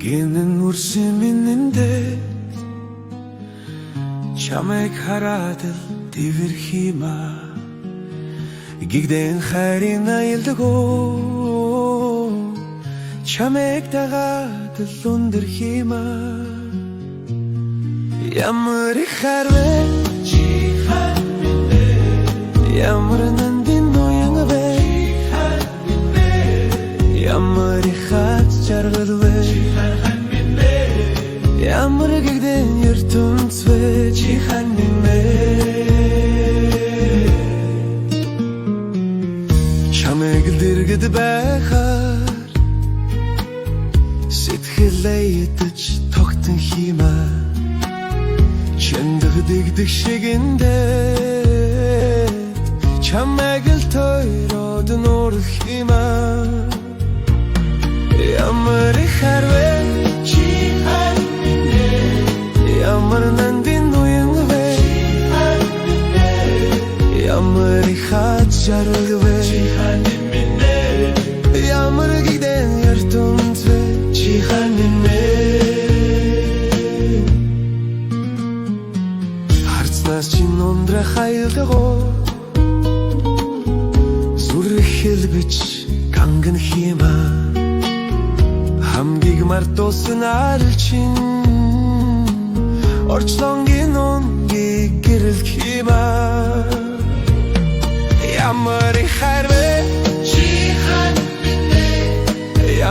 Гинэн үрсэминэндэ чамайг хараадал дэвэрхийма гигдэн хайрын аялдагоо чамайг дагаадал өндөрхийма ямар их харвэ чихан минэ ямар нандин ноянгвэ чихан минэ ямар их хац жаргалвэ чихан минэ ямар гэгдэн ертөнцвэ чихан минэ чамайг дэргэд байхаар сэтгэлээ ядаж тогтон хиймэ чэндэг дэгдэг шигэндэ чамайг л тойроод нуурлах хиймэ ямар их харвэ чихан минэ ямар нандин ноянгвэ чихан минэ ямар их хац жаргалвэ чихан минэ ямар гэгдэн ертөнцвэ чихан минэ харцнаас чинь ундрах аялдагоо зүрх хэлбэж ганган хиймэ хамгийн мартуулсан арилчин орчлонгийн онгийг гэрэл хиймэ ямар их харвэ чихан минэ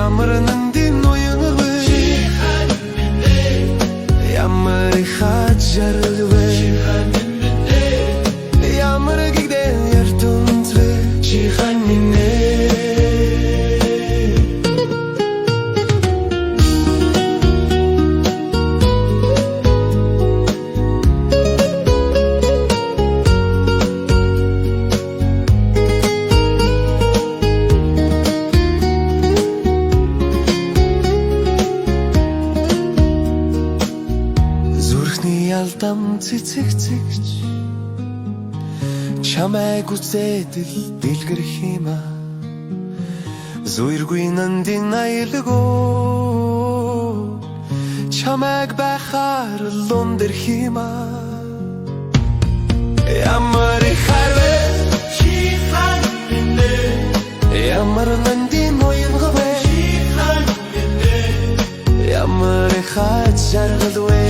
ямар нандин ноянгвэ чихан минэ ямар их хац жаргалвэ чихан минэ ямар гэгдэн ертөнцвэ чихан минэ Ялдам цэцэгч чамайг үзэдэл дэлгэр хиймэ зүргүй нандин аялдагоо чамайг байхаар л өндөр хиймэ ямар их харвэ чихан минэ ямар нандин ноянгвэ чихан минэ ямар их хац жаргалвэ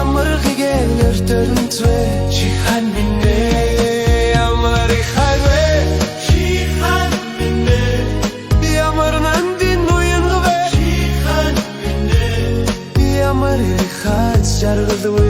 ямар гэгдэн ертөнцвэ чихан минэ ямар их харвэ чихан минэ ямар нандин ноянгвэ чихан минэ ямар их хац жаргалвэ